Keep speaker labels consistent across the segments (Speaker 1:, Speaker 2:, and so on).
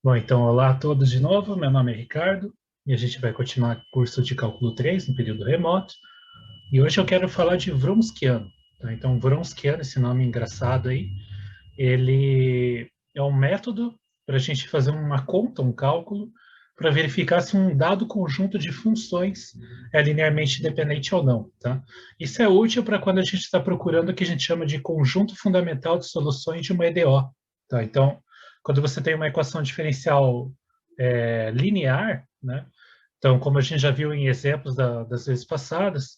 Speaker 1: Bom, então, olá a todos de novo. Meu nome é Ricardo e a gente vai continuar o curso de Cálculo 3 no período remoto. E hoje eu quero falar de Vronsciano. Tá? Então, Vronsciano, esse nome engraçado aí, ele é um método para a gente fazer uma conta, um cálculo, para verificar se um dado conjunto de funções é linearmente independente ou não. Tá? Isso é útil para quando a gente está procurando o que a gente chama de conjunto fundamental de soluções de uma EDO. Tá? Então, quando você tem uma equação diferencial linear, né? Então, como a gente já viu em exemplos das vezes passadas,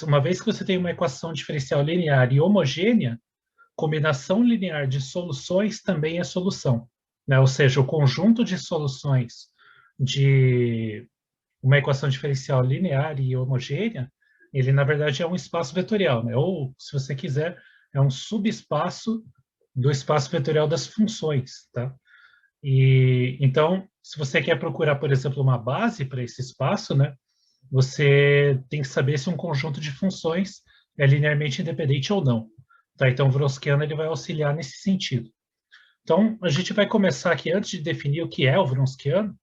Speaker 1: uma vez que você tem uma equação diferencial linear e homogênea, combinação linear de soluções também é solução, né? Ou seja, o conjunto de soluções de uma equação diferencial linear e homogênea, ele na verdade é um espaço vetorial, né? Ou, se você quiser, é um subespaço do espaço vetorial das funções, tá? E então, se você quer procurar, por exemplo, uma base para esse espaço, né? Você tem que saber se um conjunto de funções é linearmente independente ou não. Tá? Então, o Vronsciano ele vai auxiliar nesse sentido. Então, a gente vai começar aqui, antes de definir o que é o Vronsciano,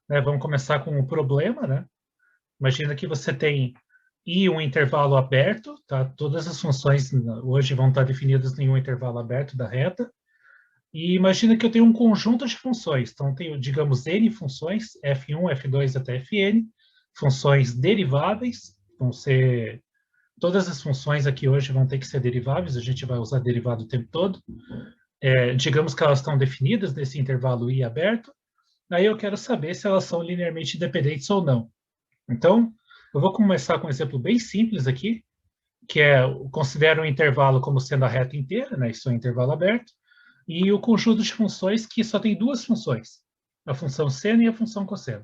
Speaker 1: né, vamos começar com o problema. Né? Imagina que você tem I um intervalo aberto, tá? Todas as funções hoje vão estar definidas em um intervalo aberto da reta. E imagina que eu tenho um conjunto de funções. Então, tenho, digamos, N funções, F1, F2 até Fn, funções deriváveis, vão ser. Todas as funções aqui hoje vão ter que ser deriváveis, a gente vai usar derivado o tempo todo. Digamos que elas estão definidas nesse intervalo I aberto, aí eu quero saber se elas são linearmente independentes ou não. Então, eu vou começar com um exemplo bem simples aqui, que é, considero um intervalo como sendo a reta inteira, né? Isso é um intervalo aberto, e o conjunto de funções que só tem duas funções, a função seno e a função cosseno.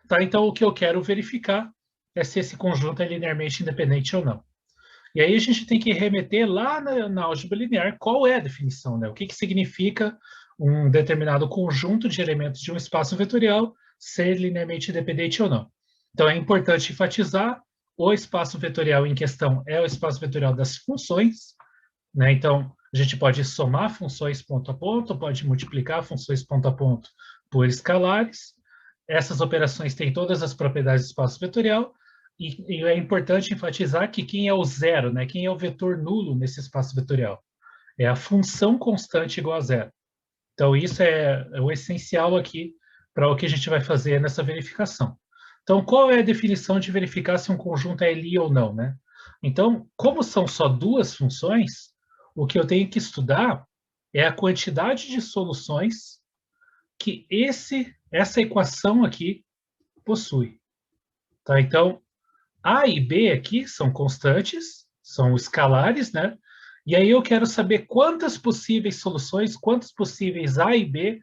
Speaker 1: Tá, então, o que eu quero verificar é se esse conjunto é linearmente independente ou não. E aí a gente tem que remeter lá na álgebra linear qual é a definição, né? O que significa um determinado conjunto de elementos de um espaço vetorial ser linearmente independente ou não. Então é importante enfatizar o espaço vetorial em questão é o espaço vetorial das funções, né? Então a gente pode somar funções ponto a ponto, pode multiplicar funções ponto a ponto por escalares. Essas operações têm todas as propriedades do espaço vetorial, e é importante enfatizar que quem é o zero, né? Quem é o vetor nulo nesse espaço vetorial? É a função constante igual a zero. Então, isso é o essencial aqui para o que a gente vai fazer nessa verificação. Então, qual é a definição de verificar se um conjunto é Lie ou não, né? Então, como são só duas funções, o que eu tenho que estudar é a quantidade de soluções que essa equação aqui possui. Tá? Então, A e B aqui são constantes, são escalares, né? E aí eu quero saber quantas possíveis soluções, quantos possíveis A e B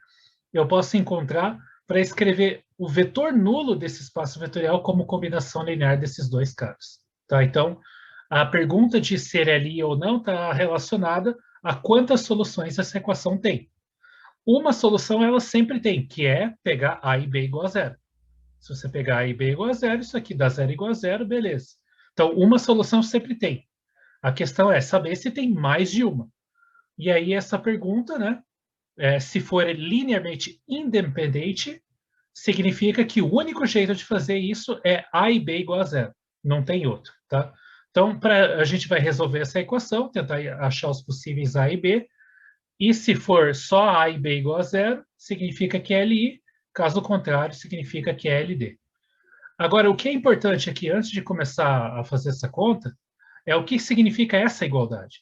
Speaker 1: eu posso encontrar para escrever o vetor nulo desse espaço vetorial como combinação linear desses dois caras. Tá? Então, a pergunta de ser ali ou não está relacionada a quantas soluções essa equação tem. Uma solução ela sempre tem, que é pegar A e B igual a zero. Se você pegar A e B igual a zero, isso aqui dá zero igual a zero, beleza. Então, uma solução sempre tem. A questão é saber se tem mais de uma. E aí, essa pergunta, né? Se for linearmente independente, significa que o único jeito de fazer isso é A e B igual a zero. Não tem outro, tá? Então, a gente vai resolver essa equação, tentar achar os possíveis A e B. E se for só A e B igual a zero, significa que é LI. Caso contrário, significa que é LD. Agora, o que é importante aqui, antes de começar a fazer essa conta, é o que significa essa igualdade.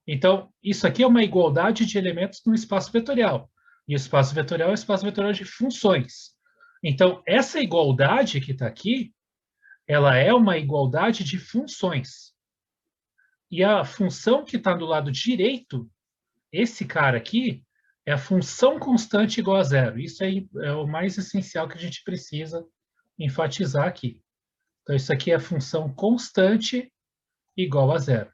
Speaker 1: Então, isso aqui é uma igualdade de elementos no espaço vetorial. E o espaço vetorial é o espaço vetorial de funções. Então, essa igualdade que está aqui, ela é uma igualdade de funções. E a função que está do lado direito, esse cara aqui, é a função constante igual a zero. Isso aí é o mais essencial que a gente precisa enfatizar aqui. Então, isso aqui é a função constante igual a zero.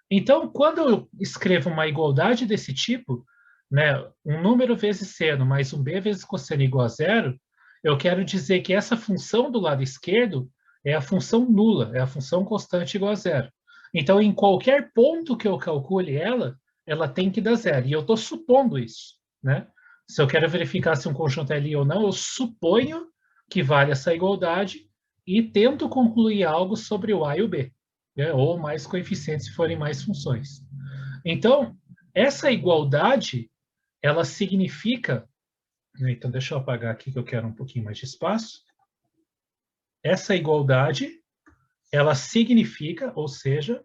Speaker 1: Então, quando eu escrevo uma igualdade desse tipo, né, um número vezes seno mais um b vezes cosseno igual a zero, eu quero dizer que essa função do lado esquerdo é a função nula, é a função constante igual a zero. Então, em qualquer ponto que eu calcule ela, ela tem que dar zero. E eu estou supondo isso, né? Se eu quero verificar se um conjunto é li ou não, eu suponho que vale essa igualdade e tento concluir algo sobre o A e o B, né? Ou mais coeficientes se forem mais funções. Então, essa igualdade, ela significa... Então, deixa eu apagar aqui que eu quero um pouquinho mais de espaço. Essa igualdade, ela significa, ou seja,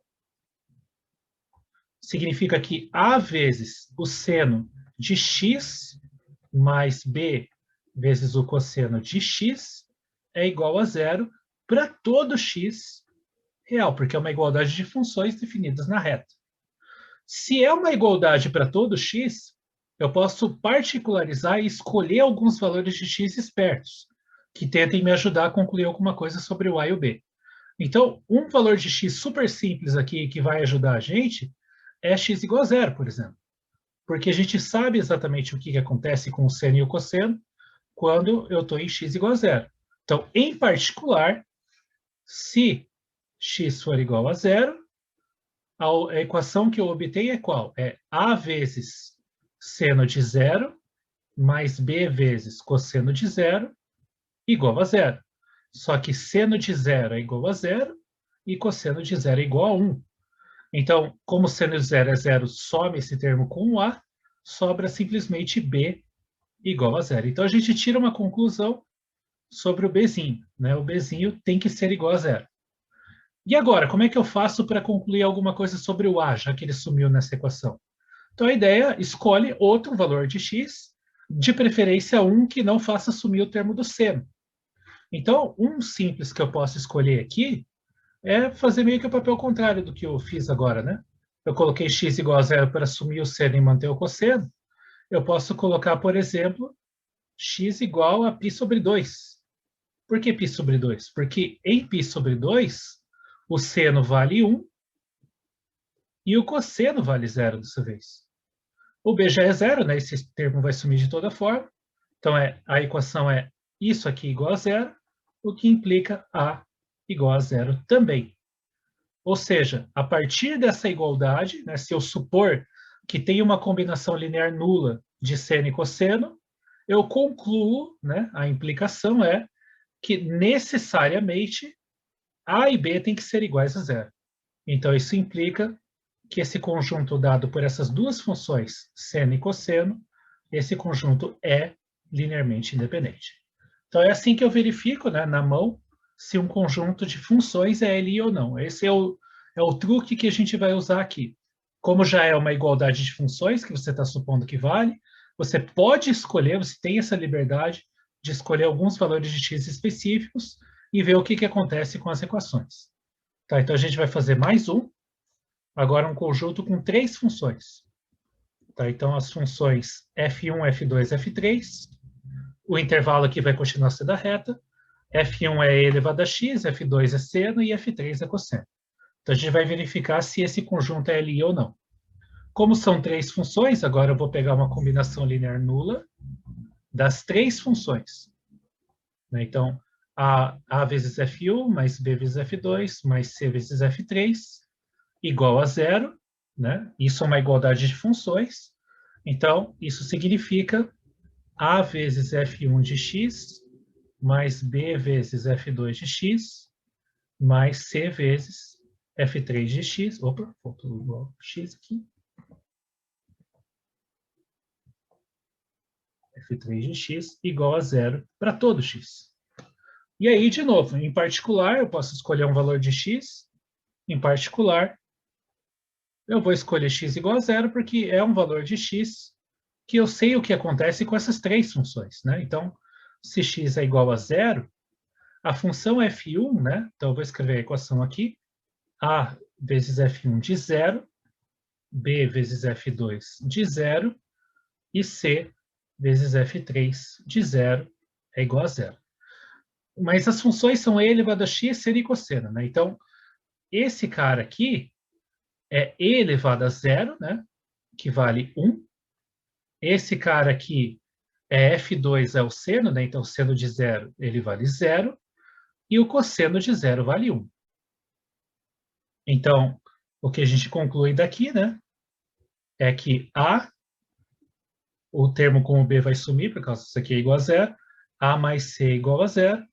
Speaker 1: significa que A vezes o seno de x mais B vezes o cosseno de x é igual a zero para todo x real, porque é uma igualdade de funções definidas na reta. Se é uma igualdade para todo x, eu posso particularizar e escolher alguns valores de x espertos, que tentem me ajudar a concluir alguma coisa sobre o A e o B. Então, um valor de x super simples aqui que vai ajudar a gente é x igual a zero, por exemplo. Porque a gente sabe exatamente o que acontece com o seno e o cosseno quando eu estou em x igual a zero. Então, em particular, se x for igual a zero, a equação que eu obtenho é qual? É a vezes seno de zero mais b vezes cosseno de zero igual a zero. Só que seno de zero é igual a zero e cosseno de zero é igual a 1. Então, como seno de zero é zero, some esse termo com o a, sobra simplesmente b igual a zero. Então, a gente tira uma conclusão sobre o bzinho, né? O bzinho tem que ser igual a zero. E agora, como é que eu faço para concluir alguma coisa sobre o a, já que ele sumiu nessa equação? Então, a ideia, escolhe outro valor de x, de preferência um que não faça sumir o termo do seno. Então, um simples que eu posso escolher aqui é fazer meio que o papel contrário do que eu fiz agora, né? Eu coloquei x igual a zero para sumir o seno e manter o cosseno. Eu posso colocar, por exemplo, x igual a π sobre 2. Por que π sobre 2? Porque em π sobre 2, o seno vale 1 e o cosseno vale zero dessa vez. O b já é zero, né? Esse termo vai sumir de toda forma. Então, a equação é isso aqui igual a zero, o que implica a igual a zero também. Ou seja, a partir dessa igualdade, né, se eu supor que tem uma combinação linear nula de seno e cosseno, eu concluo, né, a implicação é que necessariamente A e B têm que ser iguais a zero. Então, isso implica que esse conjunto dado por essas duas funções, seno e cosseno, esse conjunto é linearmente independente. Então, é assim que eu verifico, né, na mão, se um conjunto de funções é LI ou não. Esse é o truque que a gente vai usar aqui. Como já é uma igualdade de funções, que você está supondo que vale, você pode escolher, você tem essa liberdade de escolher alguns valores de x específicos e ver o que acontece com as equações. Tá, então, a gente vai fazer mais um. Agora, um conjunto com três funções. Tá, então, as funções f1, f2, f3. O intervalo aqui vai continuar sendo a reta. F1 é e elevado a x, F2 é seno e F3 é cosseno. Então, a gente vai verificar se esse conjunto é LI ou não. Como são três funções, agora eu vou pegar uma combinação linear nula das três funções. Então, A vezes F1 mais B vezes F2 mais C vezes F3 igual a zero. Né? Isso é uma igualdade de funções. Então, isso significa A vezes F1 de x mais B vezes F2 de x, mais C vezes F3 de x. Opa, faltou igual x aqui. F3 de x igual a zero para todo x. E aí, de novo, em particular, eu posso escolher um valor de x. Em particular, eu vou escolher x igual a zero, porque é um valor de x que eu sei o que acontece com essas três funções. Né? Então, se x é igual a zero, a função f1, né? Então, eu vou escrever a equação aqui. A vezes f1 de zero, B vezes f2 de zero, e C vezes f3 de zero é igual a zero. Mas as funções são e elevado a x, seno e cosseno. Né? Então, esse cara aqui é e elevado a zero, né? Que vale 1. Esse cara aqui é f2 é o seno, né? Então, o seno de zero ele vale zero. E o cosseno de zero vale 1. Então, o que a gente conclui daqui, né, é que A o termo com o B vai sumir, por causa disso aqui é igual a zero. A mais C é igual a zero.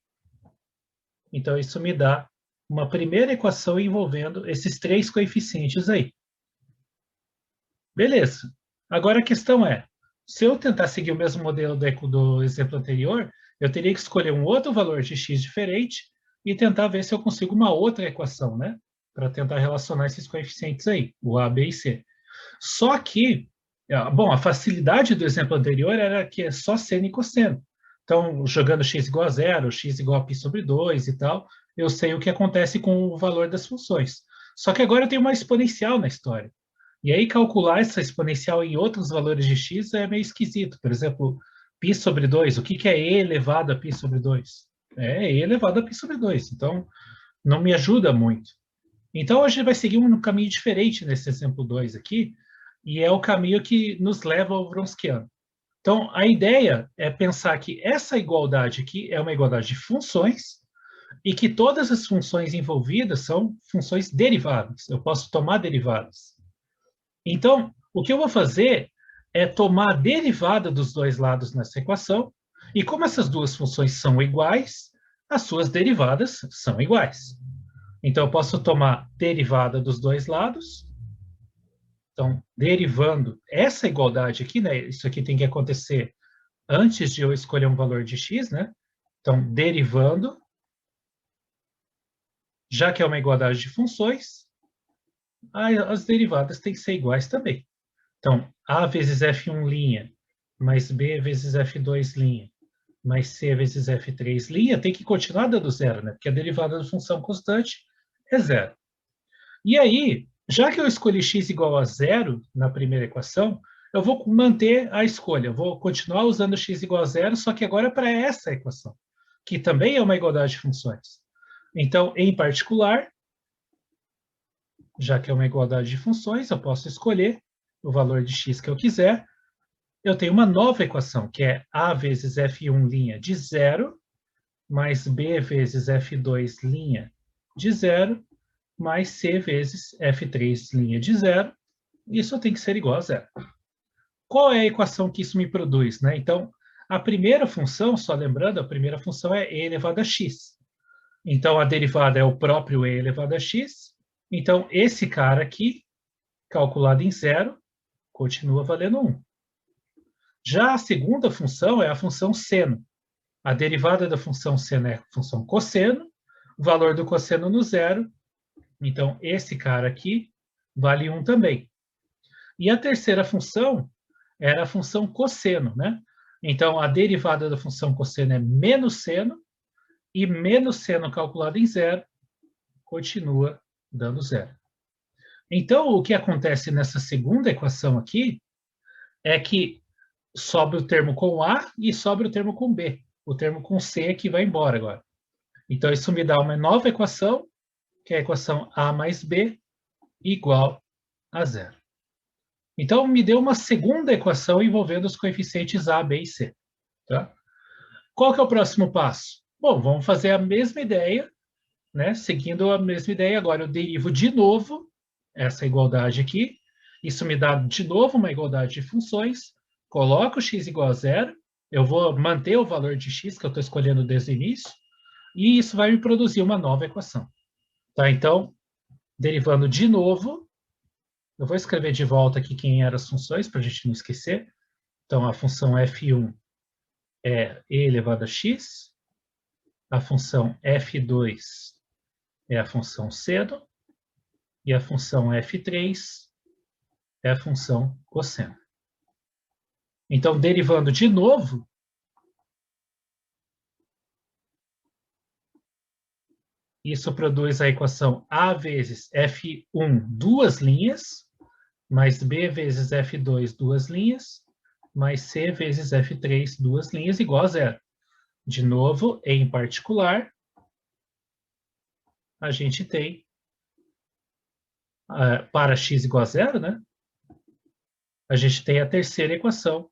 Speaker 1: Então, isso me dá uma primeira equação envolvendo esses três coeficientes aí. Beleza. Agora a questão é, se eu tentar seguir o mesmo modelo do exemplo anterior, eu teria que escolher um outro valor de x diferente e tentar ver se eu consigo uma outra equação, né? Para tentar relacionar esses coeficientes aí, o A, B e C. Só que, bom, a facilidade do exemplo anterior era que é só seno e cosseno. Então, jogando x igual a zero, x igual a π sobre 2 e tal, eu sei o que acontece com o valor das funções. Só que agora eu tenho uma exponencial na história. E aí, calcular essa exponencial em outros valores de x é meio esquisito. Por exemplo, π sobre 2, o que é e elevado a π sobre 2? É e elevado a π sobre 2. Então, não me ajuda muito. Então, a gente vai seguir um caminho diferente nesse exemplo 2 aqui, e é o caminho que nos leva ao Wronskiano. Então, a ideia é pensar que essa igualdade aqui é uma igualdade de funções e que todas as funções envolvidas são funções derivadas. Eu posso tomar derivadas. Então, o que eu vou fazer é tomar a derivada dos dois lados nessa equação, e como essas duas funções são iguais, as suas derivadas são iguais. Então, eu posso tomar derivada dos dois lados. Então, derivando essa igualdade aqui, né? Isso aqui tem que acontecer antes de eu escolher um valor de x, né? Então, derivando, já que é uma igualdade de funções, as derivadas têm que ser iguais também. Então, a vezes f1' mais b vezes f2', mais c vezes f3' tem que continuar dando zero, né? Porque a derivada da função constante é zero. E aí, já que eu escolhi x igual a zero na primeira equação, eu vou manter a escolha. Eu vou continuar usando x igual a zero, só que agora para essa equação, que também é uma igualdade de funções. Então, em particular, já que é uma igualdade de funções, eu posso escolher o valor de x que eu quiser. Eu tenho uma nova equação, que é a vezes f1' de zero, mais b vezes f2' de zero, mais c vezes f3' de zero. Isso tem que ser igual a zero. Qual é a equação que isso me produz, né? Então, a primeira função, só lembrando, a primeira função é e elevado a x. Então, a derivada é o próprio e elevado a x. Então, esse cara aqui, calculado em zero, continua valendo 1. Já a segunda função é a função seno. A derivada da função seno é a função cosseno, o valor do cosseno no zero. Então, esse cara aqui vale 1 também. E a terceira função era a função cosseno, né? Então, a derivada da função cosseno é menos seno, e menos seno calculado em zero continua dando zero. Então, o que acontece nessa segunda equação aqui é que sobra o termo com A e sobra o termo com B. O termo com C que vai embora agora. Então, isso me dá uma nova equação, que é a equação A mais B igual a zero. Então, me deu uma segunda equação envolvendo os coeficientes A, B e C. Tá? Qual que é o próximo passo? Bom, vamos fazer a mesma ideia, né? Seguindo a mesma ideia agora. Eu derivo de novo essa igualdade aqui. Isso me dá de novo uma igualdade de funções. Coloco x igual a zero. Eu vou manter o valor de x que eu estou escolhendo desde o início. E isso vai me produzir uma nova equação. Tá? Então, derivando de novo, eu vou escrever de volta aqui quem eram as funções, para a gente não esquecer. Então, a função f1 é e elevado a x. A função f2 é a função seno. E a função f3 é a função cosseno. Então, derivando de novo, isso produz a equação A vezes F1, duas linhas, mais B vezes F2, duas linhas, mais C vezes F3, duas linhas, igual a zero. De novo, em particular, a gente tem, para x igual a zero, né? A gente tem a terceira equação,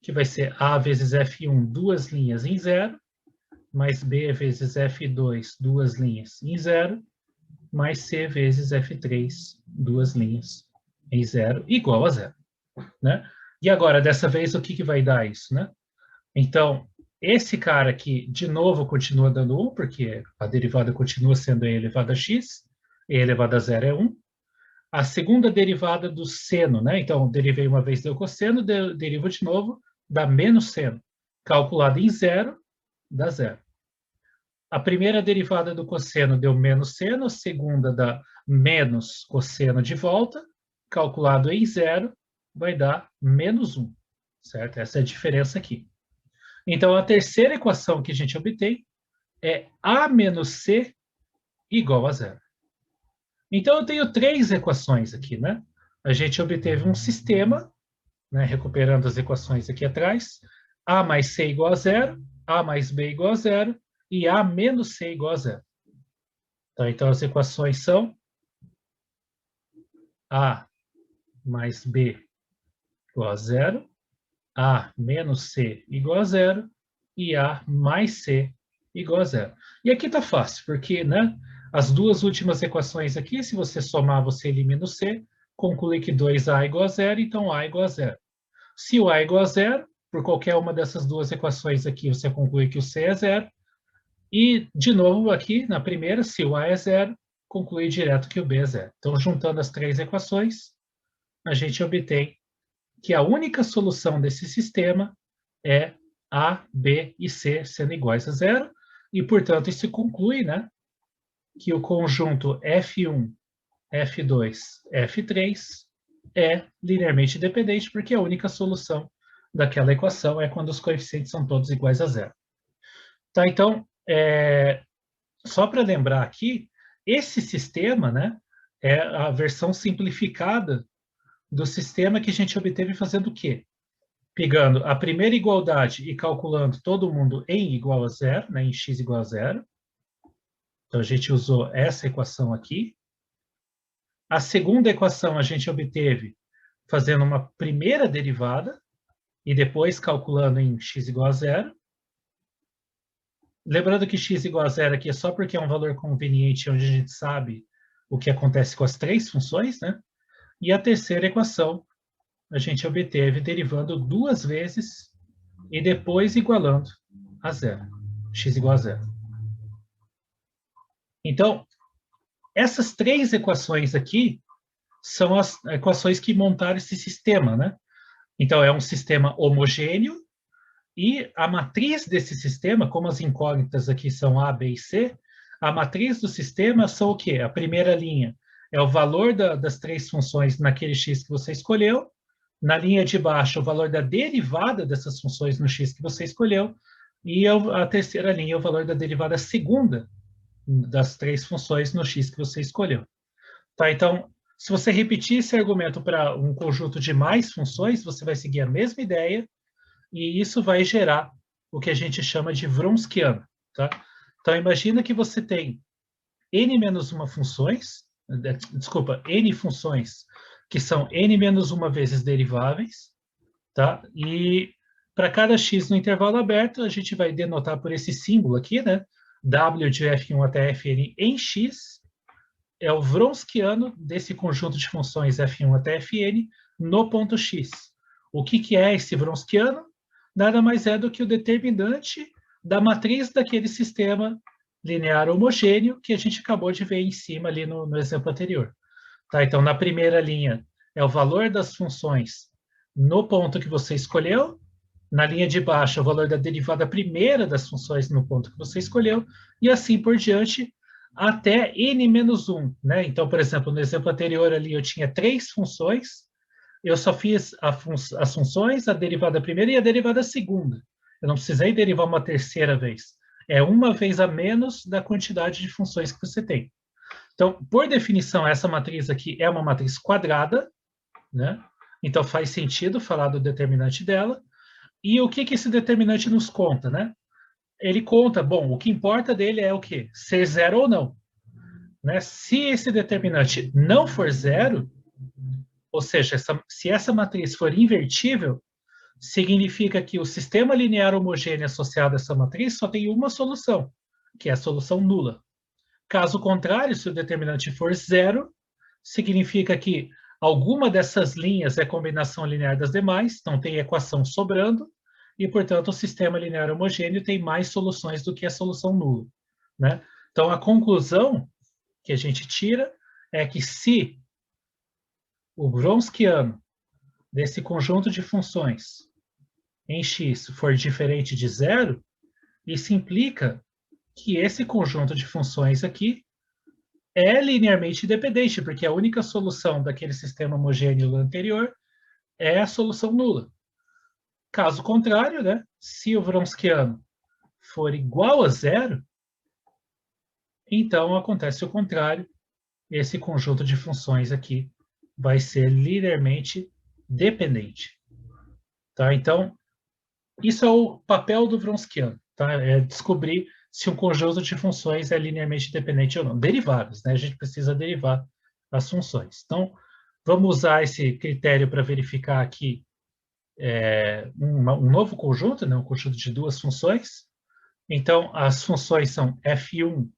Speaker 1: que vai ser A vezes F1, duas linhas em zero, mais B vezes F2, duas linhas em zero, mais C vezes F3, duas linhas em zero, igual a zero. Né? E agora, dessa vez, o que, que vai dar isso, né? Então, esse cara aqui, de novo, continua dando 1, porque a derivada continua sendo e elevado a x, e elevado a zero é 1. A segunda derivada do seno, né? Então, derivei uma vez, deu cosseno, derivo de novo, dá menos seno. Calculado em zero, dá zero. A primeira derivada do cosseno deu menos seno, a segunda dá menos cosseno de volta, calculado em zero, vai dar menos 1, certo? Essa é a diferença aqui. Então, a terceira equação que a gente obtém é A menos C igual a zero. Então, eu tenho três equações aqui, né? A gente obteve um sistema, né, recuperando as equações aqui atrás, A mais C igual a zero, A mais B igual a zero e A menos C igual a zero. Tá, então, as equações são A mais B igual a zero, A menos C igual a zero e A mais C igual a zero. E aqui está fácil, porque, né, as duas últimas equações aqui, se você somar, você elimina o C, conclui que 2A igual a zero, então A igual a zero. Se o A é igual a zero, por qualquer uma dessas duas equações aqui, você conclui que o C é zero. E, de novo, aqui na primeira, se o A é zero, conclui direto que o B é zero. Então, juntando as três equações, a gente obtém que a única solução desse sistema é A, B e C sendo iguais a zero. E, portanto, isso conclui, né, que o conjunto F1, F2, F3 é linearmente dependente, porque a única solução daquela equação é quando os coeficientes são todos iguais a zero. Tá, então, só para lembrar aqui, esse sistema, né, é a versão simplificada do sistema que a gente obteve fazendo o quê? Pegando a primeira igualdade e calculando todo mundo em igual a zero, né, em x igual a zero. Então, a gente usou essa equação aqui. A segunda equação a gente obteve fazendo uma primeira derivada e depois calculando em x igual a zero. Lembrando que x igual a zero aqui é só porque é um valor conveniente onde a gente sabe o que acontece com as três funções, né? E a terceira equação a gente obteve derivando duas vezes e depois igualando a zero, x igual a zero. Então, essas três equações aqui são as equações que montaram esse sistema, né? Então, é um sistema homogêneo e a matriz desse sistema, como as incógnitas aqui são A, B e C, a matriz do sistema são o quê? A primeira linha é o valor das três funções naquele x que você escolheu, na linha de baixo o valor da derivada dessas funções no x que você escolheu, e a terceira linha é o valor da derivada segunda das três funções no x que você escolheu. Tá, então, se você repetir esse argumento para um conjunto de mais funções, você vai seguir a mesma ideia, e isso vai gerar o que a gente chama de Vromskiano. Tá? Então, imagina que você tem n menos uma funções, desculpa, n funções que são n menos uma vezes deriváveis, tá? E para cada x no intervalo aberto, a gente vai denotar por esse símbolo aqui, né? W de F1 até Fn em x é o Vromskiano desse conjunto de funções F1 até Fn no ponto x. O que é esse Vromskiano? Nada mais é do que o determinante da matriz daquele sistema linear homogêneo que a gente acabou de ver em cima ali no exemplo anterior. Tá? Então, na primeira linha é o valor das funções no ponto que você escolheu, na linha de baixo é o valor da derivada primeira das funções no ponto que você escolheu, e assim por diante, até n-1. Né? Então, por exemplo, no exemplo anterior ali eu tinha três funções, eu só fiz as funções, a derivada primeira e a derivada segunda. Eu não precisei derivar uma terceira vez. É uma vez a menos da quantidade de funções que você tem. Então, por definição, essa matriz aqui é uma matriz quadrada, né? Então faz sentido falar do determinante dela. E o que esse determinante nos conta, né? Ele conta, bom, o que importa dele é o quê? Ser zero ou não. Né? Se esse determinante não for zero, ou seja, se essa matriz for invertível, significa que o sistema linear homogêneo associado a essa matriz só tem uma solução, que é a solução nula. Caso contrário, se o determinante for zero, significa que Alguma dessas linhas é combinação linear das demais, então tem equação sobrando, e, portanto, o sistema linear homogêneo tem mais soluções do que a solução nula, né? Então, a conclusão que a gente tira é que se o Wronskiano desse conjunto de funções em x for diferente de zero, isso implica que esse conjunto de funções aqui é linearmente independente, porque a única solução daquele sistema homogêneo anterior é a solução nula. Caso contrário, né, se o Wronskiano for igual a zero, então acontece o contrário. Esse conjunto de funções aqui vai ser linearmente dependente. Tá? Então, isso é o papel do Wronskiano, tá? É descobrir se um conjunto de funções é linearmente dependente ou não. Derivadas, né? A gente precisa derivar as funções. Então, vamos usar esse critério para verificar aqui um novo conjunto, né? Um conjunto de duas funções. Então, as funções são f1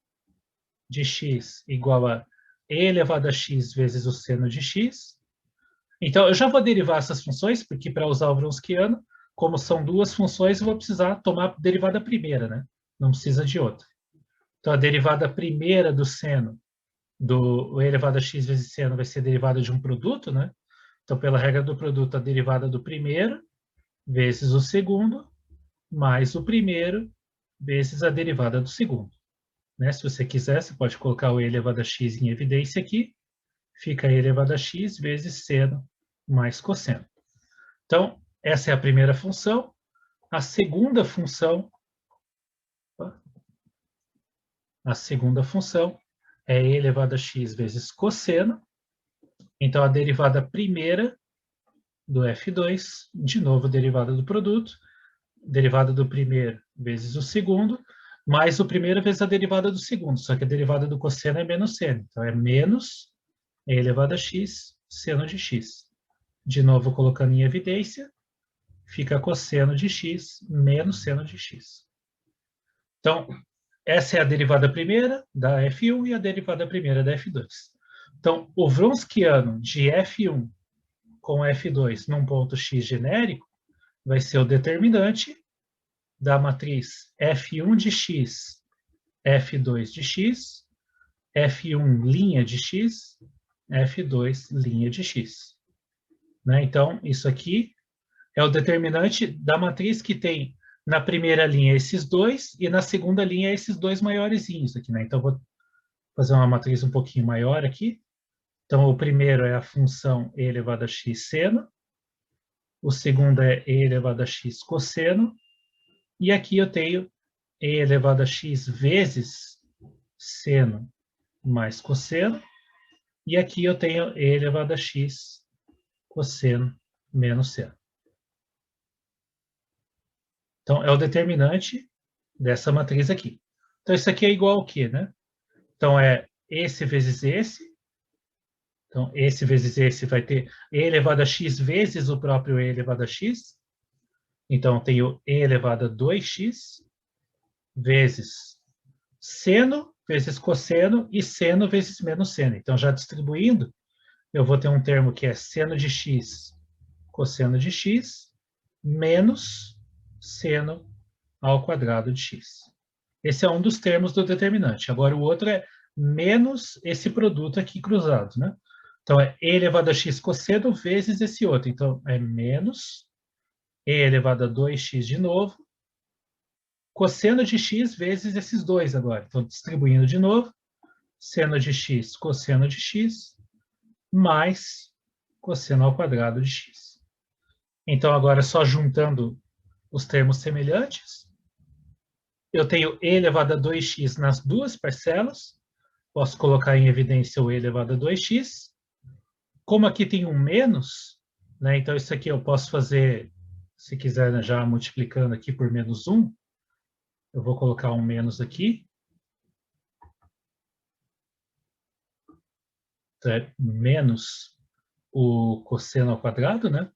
Speaker 1: de x igual a e elevado a x vezes o seno de x. Então, eu já vou derivar essas funções, porque para usar o Wronskiano, como são duas funções, eu vou precisar tomar a derivada primeira, né? Não precisa de outra. Então, a derivada primeira do seno, do e elevado a x vezes seno, vai ser derivada de um produto, né? Então, pela regra do produto, a derivada do primeiro vezes o segundo, mais o primeiro vezes a derivada do segundo. Né? Se você quiser, você pode colocar o e elevado a x em evidência aqui. Fica e elevado a x vezes seno mais cosseno. Então, essa é a primeira função. A segunda função é e elevado a x vezes cosseno. Então, a derivada primeira do f2, de novo, derivada do produto, derivada do primeiro vezes o segundo, mais o primeiro vezes a derivada do segundo, só que a derivada do cosseno é menos seno. Então, é menos e elevado a x seno de x. De novo, colocando em evidência, fica cosseno de x menos seno de x. Então, essa é a derivada primeira da f1 e a derivada primeira da f2. Então, o Wronskiano de f1 com f2 num ponto x genérico vai ser o determinante da matriz f1 de x, f2 de x, f1 linha de x, f2 linha de x. Né? Então, isso aqui é o determinante da matriz que tem na primeira linha esses dois e na segunda linha esses dois maiorzinhos aqui, né? Então, vou fazer uma matriz um pouquinho maior aqui. Então, o primeiro é a função e elevado a x seno, o segundo é e elevado a x cosseno, e aqui eu tenho e elevado a x vezes seno mais cosseno, e aqui eu tenho e elevado a x cosseno menos seno. Então, é o determinante dessa matriz aqui. Então, isso aqui é igual ao quê, né? Então, é esse vezes esse. Então, esse vezes esse vai ter e elevado a x vezes o próprio e elevado a x. Então, eu tenho e elevado a 2x vezes seno vezes cosseno e seno vezes menos seno. Então, já distribuindo, eu vou ter um termo que é seno de x cosseno de x menos seno ao quadrado de x. Esse é um dos termos do determinante. Agora, o outro é menos esse produto aqui cruzado, né? Então, é e elevado a x cosseno vezes esse outro. Então, é menos e elevado a 2x de novo, cosseno de x vezes esses dois agora. Então, distribuindo de novo, seno de x, cosseno de x, mais cosseno ao quadrado de x. Então, agora, só juntando os termos semelhantes, eu tenho e elevado a 2x nas duas parcelas, posso colocar em evidência o e elevado a 2x. Como aqui tem um menos, né, então isso aqui eu posso fazer, se quiser, né, já multiplicando aqui por menos 1, eu vou colocar um menos aqui. Então, é menos o cosseno ao quadrado, né?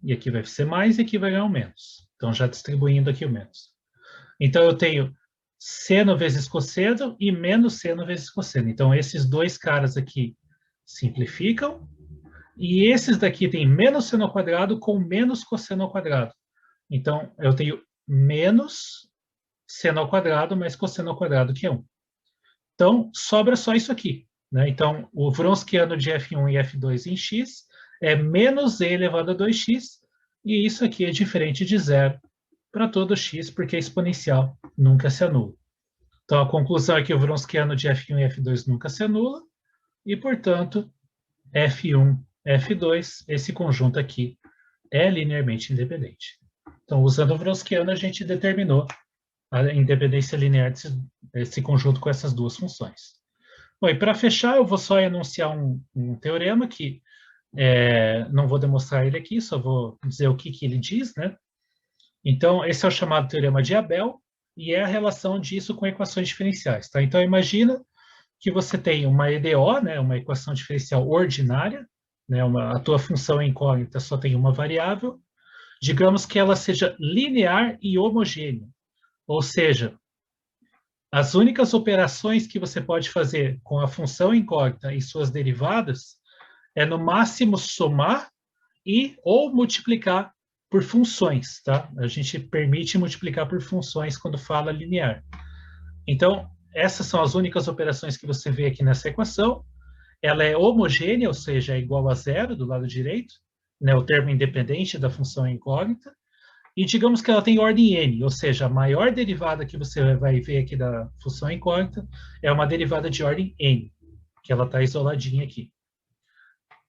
Speaker 1: E aqui vai ser mais e aqui vai ganhar um menos. Então, já distribuindo aqui o menos. Então, eu tenho seno vezes cosseno e menos seno vezes cosseno. Então, esses dois caras aqui simplificam. E esses daqui tem menos seno ao quadrado com menos cosseno ao quadrado. Então, eu tenho menos seno ao quadrado mais cosseno ao quadrado, que é 1. Então, sobra só isso aqui. Né? Então, o Wronskiano de F1 e F2 em x é menos e elevado a 2x, e isso aqui é diferente de zero para todo x, porque a exponencial nunca se anula. Então, a conclusão é que o Wronskiano de F1 e F2 nunca se anula, e, portanto, F1, F2, esse conjunto aqui, é linearmente independente. Então, usando o Wronskiano, a gente determinou a independência linear desse conjunto com essas duas funções. Bom, e para fechar, eu vou só enunciar um teorema que não vou demonstrar ele aqui, só vou dizer o que ele diz, né? Então, esse é o chamado teorema de Abel, e é a relação disso com equações diferenciais, tá? Então, imagina que você tem uma EDO, né, uma equação diferencial ordinária, né, a tua função incógnita só tem uma variável, digamos que ela seja linear e homogênea, ou seja, as únicas operações que você pode fazer com a função incógnita e suas derivadas é, no máximo, somar e ou multiplicar por funções, tá? A gente permite multiplicar por funções quando fala linear. Então, essas são as únicas operações que você vê aqui nessa equação. Ela é homogênea, ou seja, é igual a zero do lado direito, né, o termo independente da função incógnita. E digamos que ela tem ordem n, ou seja, a maior derivada que você vai ver aqui da função incógnita é uma derivada de ordem n, que ela está isoladinha aqui.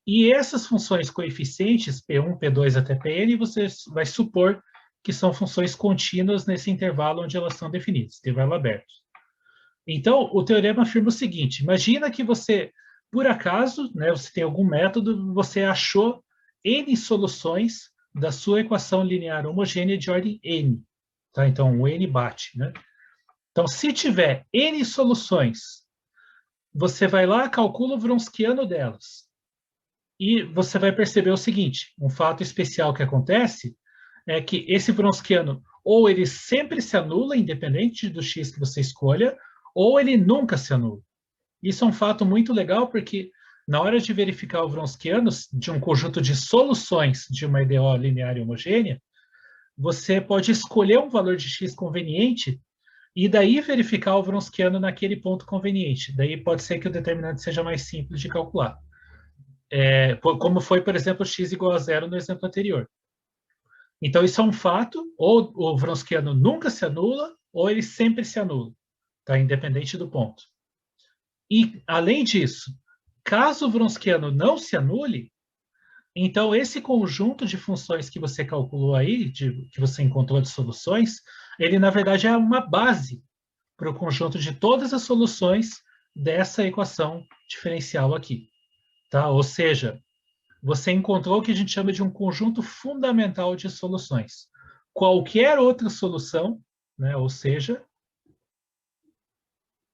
Speaker 1: E essas funções coeficientes, P1, P2 até Pn, você vai supor que são funções contínuas nesse intervalo onde elas são definidas, intervalo aberto. Então, o teorema afirma o seguinte: imagina que você, por acaso, né, você tem algum método, você achou n soluções da sua equação linear homogênea de ordem n. Tá? Então, o n bate. Né? Então, se tiver n soluções, você vai lá, calcula o Wronskiano delas. E você vai perceber o seguinte: um fato especial que acontece é que esse Wronskiano, ou ele sempre se anula, independente do x que você escolha, ou ele nunca se anula. Isso é um fato muito legal, porque na hora de verificar o Wronskiano de um conjunto de soluções de uma EDO linear e homogênea, você pode escolher um valor de x conveniente e daí verificar o Wronskiano naquele ponto conveniente. Daí pode ser que o determinante seja mais simples de calcular. Como foi, por exemplo, x igual a zero no exemplo anterior. Então, isso é um fato, ou o Wronskiano nunca se anula, ou ele sempre se anula, tá? Independente do ponto. E, além disso, caso o Wronskiano não se anule, então esse conjunto de funções que você calculou aí, que você encontrou de soluções, ele, na verdade, é uma base para o conjunto de todas as soluções dessa equação diferencial aqui. Tá? Ou seja, você encontrou o que a gente chama de um conjunto fundamental de soluções. Qualquer outra solução, né, ou seja,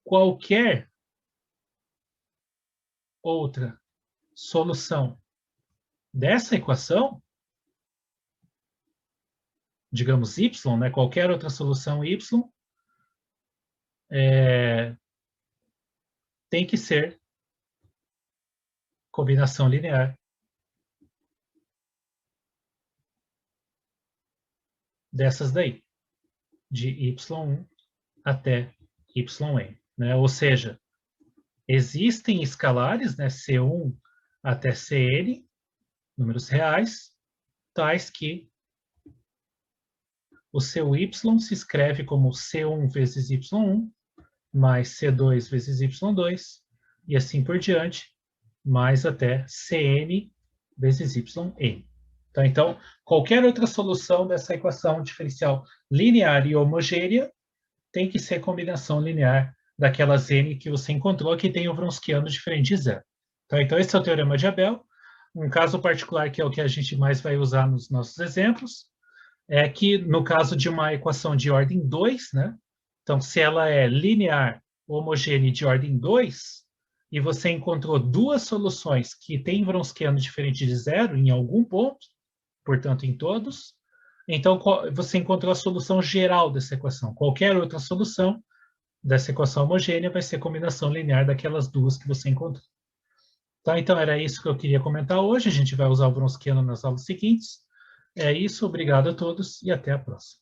Speaker 1: qualquer outra solução dessa equação, digamos y, né, qualquer outra solução y, tem que ser combinação linear dessas daí, de y1 até yn. Né? Ou seja, existem escalares, né, C1 até Cn, números reais, tais que o seu y se escreve como C1 vezes y1, mais C2 vezes y2, e assim por diante, mais até Cn vezes yn. Tá? Então, qualquer outra solução dessa equação diferencial linear e homogênea tem que ser combinação linear daquelas n que você encontrou que tem o Wronskiano diferente de zero. Tá? Então, esse é o teorema de Abel. Um caso particular, que é o que a gente mais vai usar nos nossos exemplos, é que no caso de uma equação de ordem 2, né? Então, se ela é linear homogênea de ordem 2, e você encontrou duas soluções que têm Wronskiano diferente de zero em algum ponto, portanto, em todos, então você encontrou a solução geral dessa equação. Qualquer outra solução dessa equação homogênea vai ser combinação linear daquelas duas que você encontrou. Tá, então era isso que eu queria comentar hoje. A gente vai usar o Vronskiano nas aulas seguintes. É isso, obrigado a todos e até a próxima.